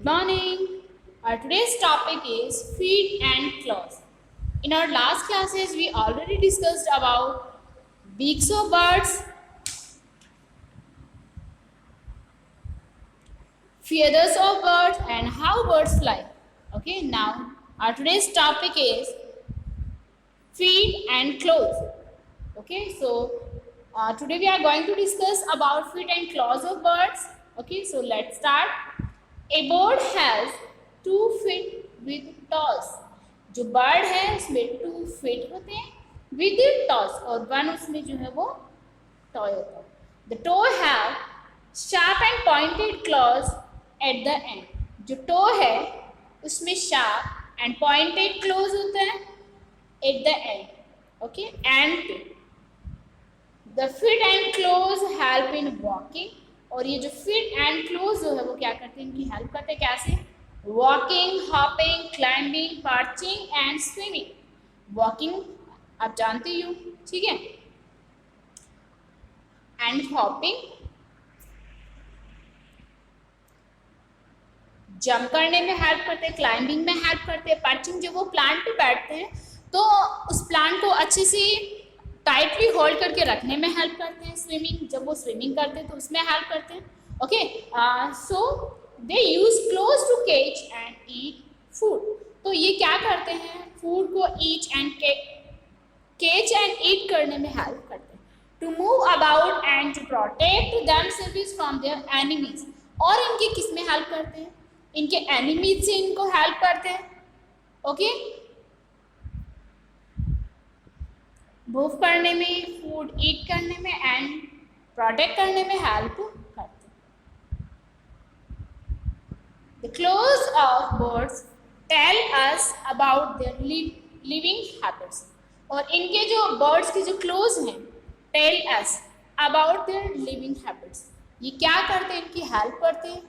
Good morning. Our today's topic is feet and claws. In our last classes, we already discussed about beaks of birds, feathers of birds, and how birds fly. Okay, now our today's topic is feet and claws. Okay, so today we are going to discuss about feet and claws of birds. Okay, so let's start. A bird has 2 feet with toes. जो bird है उसमें 2 feet होते हैं with toes और 1 उसमें जो है वो टॉय होता है. The toe have sharp and pointed claws at the end. जो toe है उसमें sharp and pointed claws होते हैं at the end. Okay, and the feet and claws help in walking. और ये जो feet and claws जो है वो क्या करते हैं, इनकी हेल्प करते हैं कैसे? Walking, hopping, climbing, perching and swimming. Walking आप जानते ही हो, ठीक है, एंड हॉपिंग जंप करने में हेल्प करते हैं, क्लाइंबिंग में हेल्प करते हैं, पर्चिंग जब वो प्लांट पे बैठते हैं तो उस प्लांट को अच्छे से टाइटली होल्ड करके रखने में हेल्प करते हैं. स्विमिंग जब वो स्विमिंग करते हैं तो उसमें हेल्प करते हैं. Okay, so they use claws to catch and eat food. तो ये क्या करते हैं, फूड को each and catch and eat करने में हेल्प करते हैं. To move about and to protect themselves from their enemies. और इनके किस में हेल्प करते हैं, इनके एनिमीज से इनको हेल्प करते हैं. ओके, मूव करने में, फूड ईट करने में एंड प्रोटेक्ट करने में हेल्प करते हैं. The claws of birds tell us about their living habits. और इनके जो birds के जो claws हैं tell us about their living habits. ये क्या करते हैं, इनकी हेल्प करते हैं.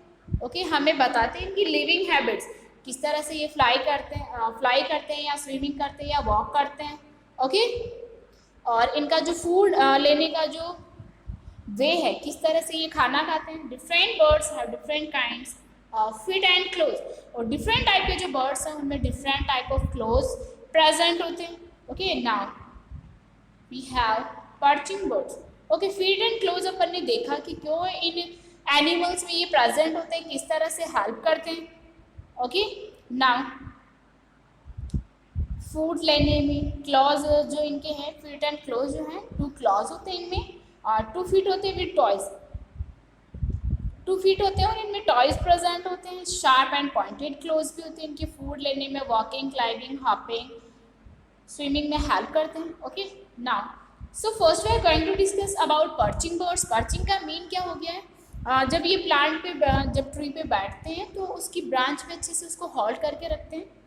ओके, हमें बताते हैं इनकी लिविंग हैबिट्स, किस तरह से ये फ्लाई करते हैं या स्विमिंग करते हैं या वॉक करते हैं. ओके, और इनका जो फूड लेने का जो वे है, किस तरह से ये खाना खाते हैं. Different birds have different kinds feet and claws. और डिफरेंट टाइप के जो बर्ड्स हैं उनमें different type of claws present होते हैं. Okay, now we have perching birds. Okay, feet and claws अपन ने देखा कि क्यों इन एनिमल्स में ये प्रेजेंट होते हैं, किस तरह से हेल्प करते हैं. ओके, नाउ फूड लेने में क्लॉज जो इनके हैं, फीट एंड क्लोज जो हैं, 2 क्लॉज होते हैं इनमें और 2 feet होते हैं विद टॉयज. 2 feet होते हैं और इनमें टॉयज प्रेजेंट होते हैं. शार्प एंड पॉइंटेड क्लोज भी होते हैं इनके, फूड लेने में, वॉकिंग, क्लाइंबिंग, हॉपिंग, स्विमिंग में हेल्प करते हैं. Okay, now so first we are going to discuss about perching birds. Perching का मीन क्या हो गया है, जब ये प्लांट पे, जब ट्री पे बैठते हैं तो उसकी ब्रांच पे अच्छे से उसको होल्ड करके रखते हैं.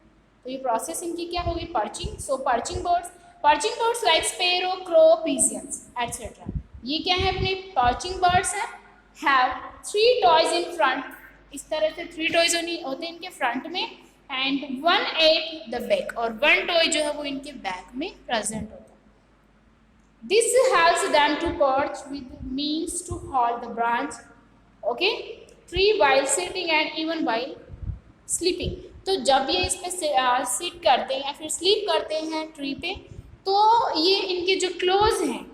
तो ये प्रोसेस इनकी क्या होगी, perching. So perching birds like sparrow, crow, pigeons etcetera. ये क्या है, अपने पर्चिंग बर्ड्स हैं. Have 3 toes in front. इस तरह से 3 टॉयज होते हैं इनके फ्रंट में एंड 1 एट द बैक. और 1 टॉय जो है वो इनके बैक में प्रेजेंट होता है. This helps them to perch with means to hold the branch. Okay, tree while sitting and even while sleeping. तो जब ये इस पे सिट करते हैं या फिर स्लीप करते हैं ट्री पे, तो ये इनके जो क्लोज हैं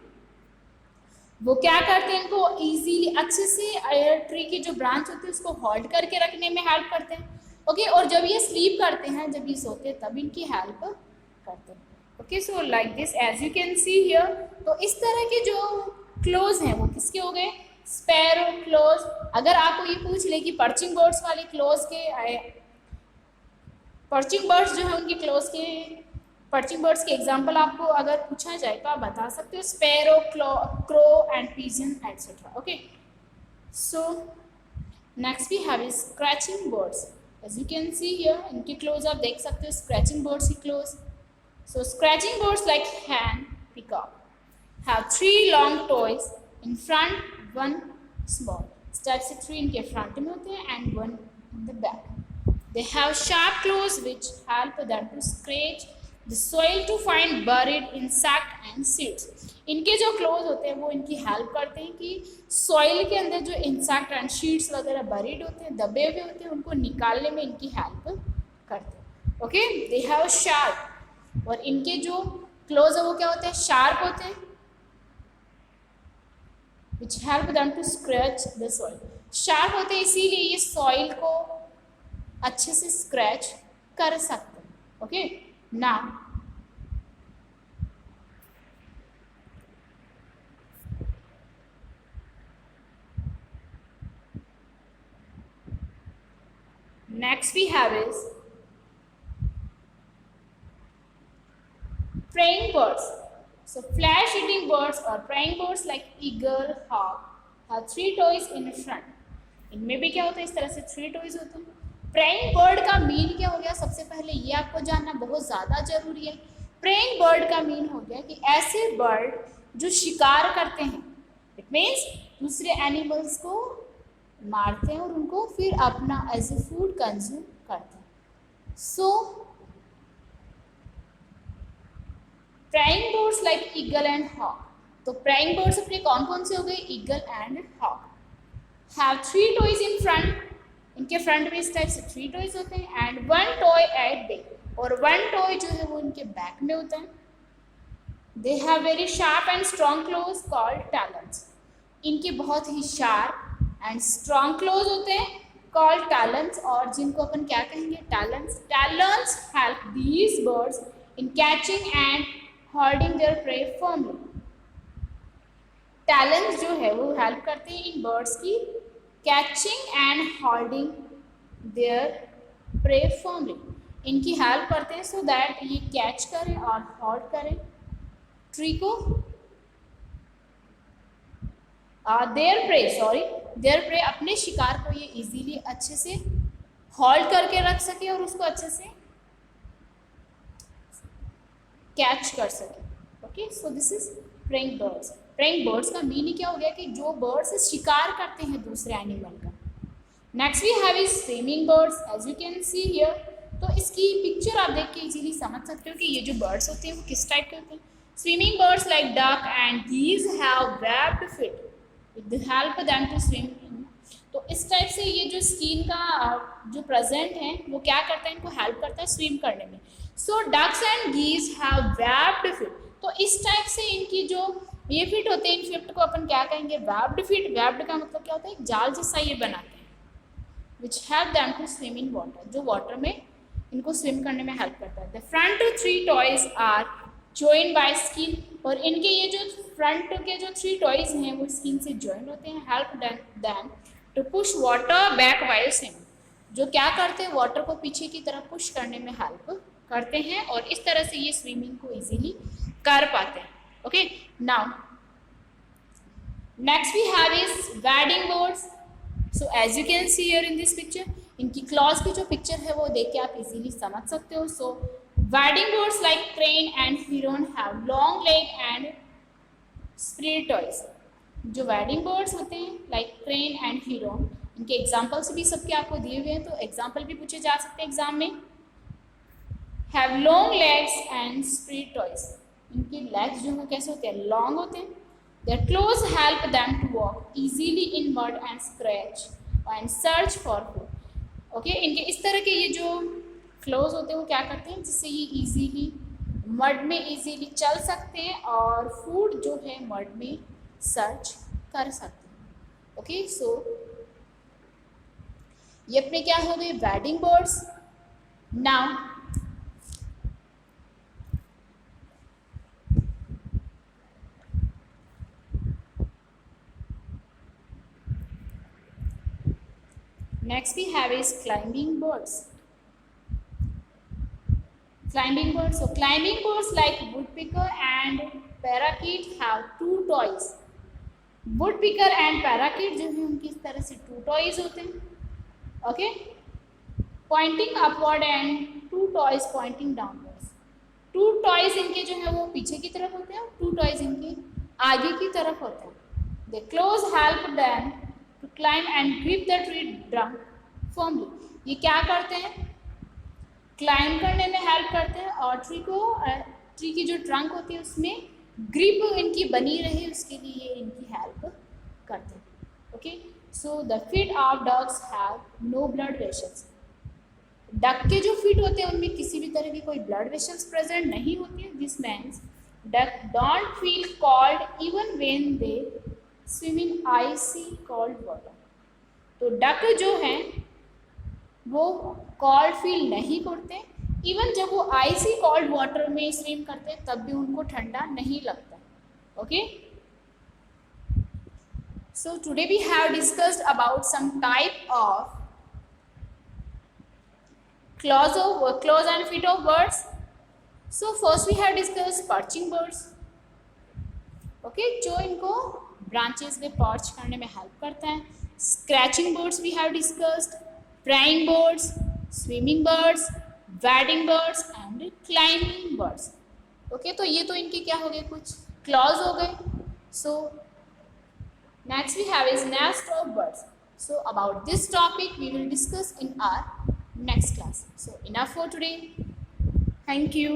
वो क्या करते हैं, इनको इजीली अच्छे से ट्री की जो ब्रांच होती है उसको होल्ड करके रखने में हेल्प करते हैं. ओके, और जब ये स्लीप करते हैं, जब ये सोते हैं, तब इनकी हेल्प करते हैं. Okay, so like this as you can see here. तो इस तरह के जो क्लोज हैं वो किसके हो गए, स्पैरो क्लोज. अगर आपको ये पूछ ले कि पर्चिंग बर्ड्स वाले क्लोज के, पर्चिंग बर्ड्स जो है उनके क्लोज के, पर्चिंग बर्ड्स के एग्जांपल आपको अगर पूछा जाए तो आप बता सकते हो sparrow, crow and pigeon etcetera. Okay, so next we have is scratching birds. As you can see here, इनके क्लोज आप देख सकते हो, स्क्रैचिंग बर्ड्स की claws. So scratching birds like hen peacock have 3 long toes in front, 1 small. इस type से 3 इनके front में होते हैं and 1 in the back. They have sharp claws which help them to scratch the soil to find buried insect and seeds. इनके जो close होते हैं वो इनकी हेल्प करते हैं कि सॉइल के अंदर जो इंसेक्ट एंड सीड्स वगैरह बरीड होते हैं, दबे हुए होते हैं, उनको निकालने में इनकी हेल्प करते हैं। ओके, दे हैव शार्प, और इनके जो क्लोज है वो क्या होते हैं, शार्प होते हैं, which help them to scratch the soil। Sharp होते हैं इसीलिए ये सॉइल को अच्छे से स्क्रैच कर सकते हैं। Okay, now next we have is praying birds। So flesh eating birds or praying birds like eagle, hawk have 3 toes in front। इनमें भी क्या होता है, इस तरह से 3 toes होते हैं। प्रेइंग बर्ड का मीन क्या हो गया, सबसे पहले ये आपको जानना बहुत ज़्यादा जरूरी है। प्रेइंग बर्ड का मीन हो गया कि ऐसे बर्ड जो शिकार करते हैं, इट मीन्स दूसरे एनिमल्स को मारते हैं और उनको फिर अपना एज ए फूड कंज्यूम करते हैं। So preying birds like eagle and hawk. तो प्रेइंग बर्ड्स अपने कौन कौन से हो गए, eagle and hawk. Have 3 toes in front, इनके फ्रंट में इस टाइप से 3 टॉयज होते हैं, एंड 1 टॉय एट बैक, और 1 टॉय जो है वो इनके बैक में होता है। They have very sharp and strong close called talents. इनके बहुत ही शार्प एंड स्ट्रॉन्ग क्लोज होते हैं कॉल्ड टैलेंट्स, और जिनको अपन क्या कहेंगे, talents. Talents help these birds in catching and holding there pray firmly. Talents जो है वो हेल्प करते हैं इन बर्ड्स की catching and holding there pray firmly. इनकी हेल्प करते हैं सो दैट ये कैच करें और होल्ड करें ट्री को, देयर प्रे अपने शिकार को ये इजीली अच्छे से होल्ड करके रख सके और उसको अच्छे से कैच कर सके। Okay, so this is praying birds. Praying birds का मीनिंग क्या हो गया कि जो बर्ड्स शिकार करते हैं दूसरे एनिमल का। Next we have is swimming birds, as you can see here. तो इसकी पिक्चर आप देख के इजीली समझ सकते हो कि ये जो बर्ड्स होते हैं वो किस टाइप के होते हैं। Swimming birds like duck and geese have webbed feet, it help them to swim. तो इस टाइप से ये जो स्किन का जो प्रेजेंट है वो क्या करता है, इनको हेल्प करता है स्विम करने में। So ducks and geese have webbed feet. तो इस टाइप से इनकी जो ये फिट होते हैं, इन फिट को अपन क्या कहेंगे, वेब्ड फीट। वेब्ड का मतलब क्या होता है, एक जाल जैसा ये बनाते हैं, which help them to swim in water, जो वाटर में इनको स्विम करने में हेल्प करता है। The front 3 toes are joined by skin, और इनके ये जो फ्रंट के जो 3 टॉयज हैं वो स्किन से जॉइंट होते हैं। Help them to push water back while swimming, जो क्या करते हैं, वाटर को पीछे की तरफ पुश करने में हेल्प करते हैं, और इस तरह से ये स्विमिंग को इजीली कर पाते हैं। Okay, now next we have is wading birds. So as you can see here in this picture, इनकी क्लॉज की जो पिक्चर है वो देख के आप इजीली समझ सकते हो। So wading birds like crane and heron have long leg and spread toes. जो वैडिंग बर्ड्स होते हैं लाइक क्रेन एंड हिरन, इनके एग्जाम्पल्स भी सबके आपको दिए हुए हैं, तो एग्जाम्पल भी पूछे जा सकते हैं एग्जाम में। Have long legs and spread toes, इनके लेग्स जो है कैसे होते हैं, लॉन्ग होते हैं। Their claws help them to walk easily in mud and scratch and search for food. Okay, इनके इस तरह के ये जो क्लोज होते हैं वो क्या करते हैं, जिससे ये इजीली मड में इजीली चल सकते हैं और फूड जो है मड में सर्च कर सकते हैं। ओके, सो ये अपने क्या हो गए, wedding birds. Now next we have is climbing birds। Climbing birds, so climbing birds like woodpecker and parakeet have 2 toes। woodpecker and parakeet जो है उनकी इस तरह से 2 toes होते हैं। Okay, pointing upward and 2 toes pointing downwards। 2 toes इनके जो है वो पीछे की तरफ होते हैं और 2 toes इनके आगे की तरफ होते हैं। The claws help them to climb and grip the tree trunk firmly। ये क्या करते हैं, क्लाइंब करने में हेल्प करते हैं और ट्री की जो ट्रंक होती है उसमें ग्रिप इनकी बनी रहे उसके लिए ये इनकी हेल्प करते हैं। Okay, so the feet of ducks have no blood vessels. Duck के जो फीट होते हैं उनमें किसी भी तरह की कोई ब्लड वेसल्स प्रेजेंट नहीं होती है। This means duck don't feel cold even when they swim in icy cold water. तो डक जो हैं वो कॉल्ड फील नहीं करते, इवन जब वो आइसी कोल्ड वाटर में स्विम करते हैं तब भी उनको ठंडा नहीं लगता। Okay, so today we have discussed about some type of claws and feet of birds. So first we have discussed perching birds. Okay, जो इनको branches पे perch करने में help करता है। Scratching birds we have discussed, praying birds, swimming birds, wading birds and climbing birds. Okay, तो ये तो इनके क्या हो गए, कुछ claws हो गए। So next we have is nest of birds. So about this topic we will discuss in our next class. So enough for today. Thank you.